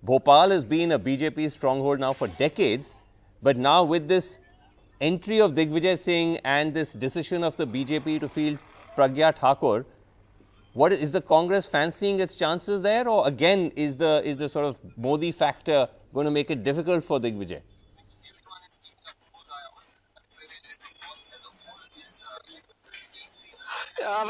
Bhopal has been a BJP stronghold now for decades, but now with this entry of Digvijay Singh and this decision of the BJP to field Pragya Thakur, what is the Congress fancying its chances there, or again is the sort of Modi factor going to make it difficult for Digvijay?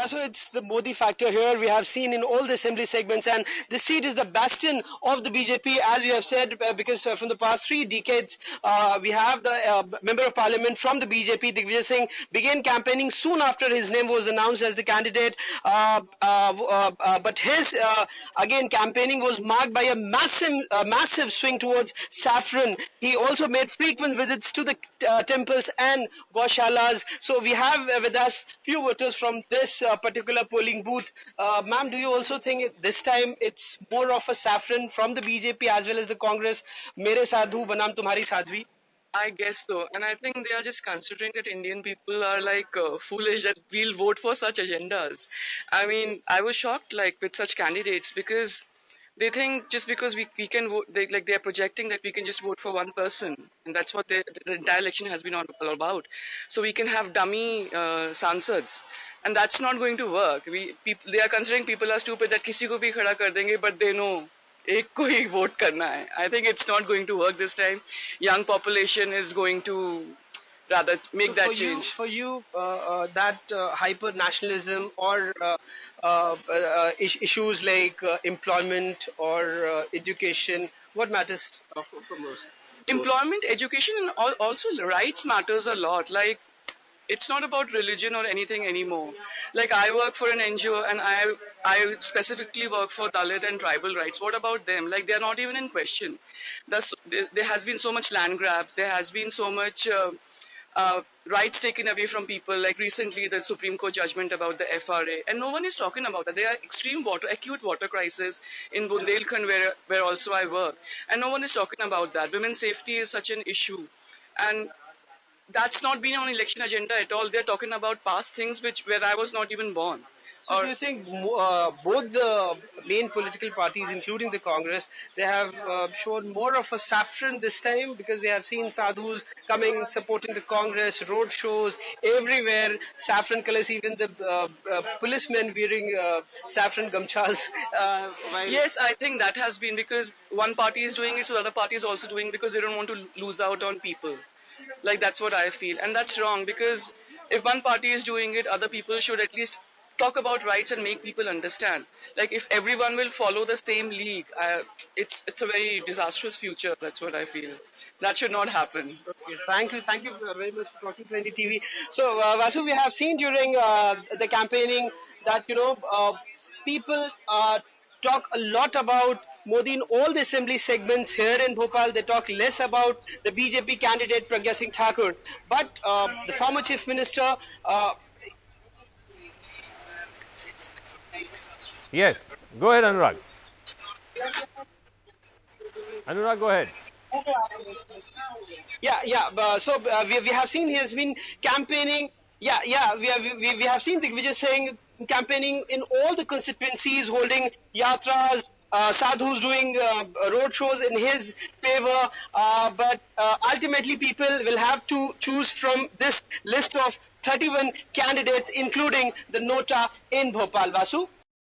So it's the Modi factor here. We have seen in all the assembly segments, and this seat is the bastion of the BJP, as you have said, because from the past 3 decades, we have the member of parliament from the BJP, Digvijay Singh, began campaigning soon after his name was announced as the candidate. But his again campaigning was marked by a massive swing towards saffron. He also made frequent visits to the temples and Gaushalas. So we have with us few voters from this particular polling booth. Ma'am, do you also think this time it's more of a saffron from the BJP as well as the Congress? Mere sadhu banam tumhari sadhvi. I guess so. And I think they are just considering that Indian people are like foolish that we'll vote for such agendas. I mean, I was shocked like with such candidates because they think just because we can vote, they're projecting that we can just vote for one person. And that's what the entire election has been all about. So we can have dummy sansads. And that's not going to work. They are considering people are stupid that kisi ko bhi khada kar denge, but they know एक को ही vote करना है. I think it's not going to work this time. Young population is going to rather make that change. For you, that hyper nationalism or issues like employment or education, what matters for most? Employment, education, and also rights matters a lot. Like, it's not about religion or anything anymore. Like, I work for an NGO and I specifically work for Dalit and tribal rights. What about them? Like, they're not even in question. There has been so much land grabs. There has been so much rights taken away from people. Like recently, the Supreme Court judgment about the FRA. And no one is talking about that. There are acute water crisis in Bundelkhand where also I work. And no one is talking about that. Women's safety is such an issue. And that's not been on election agenda at all. They're talking about past things where I was not even born. So do you think both the main political parties, including the Congress, they have shown more of a saffron this time? Because we have seen sadhus coming, supporting the Congress, road shows, everywhere, saffron colors, even the policemen wearing saffron gamchas. Yes, I think that has been because one party is doing it, so the other party is also doing it because they don't want to lose out on people. Like, that's what I feel. And that's wrong because if one party is doing it, other people should at least talk about rights and make people understand. Like, if everyone will follow the same league, it's a very disastrous future. That's what I feel. That should not happen. Okay, thank you very much for talking to NDTV. So, Vasu, we have seen during the campaigning that, people talk a lot about Modi in all the assembly segments here in Bhopal. They talk less about the BJP candidate Pragya Singh Thakur. But the former Chief Minister... Yes, go ahead, Anurag. Anurag, go ahead. So we have seen he has been campaigning. We have seen Digvijay Singh campaigning in all the constituencies, holding yatras, sadhus doing road shows in his favor. But ultimately, people will have to choose from this list of 31 candidates, including the Nota in Bhopal. Vasu?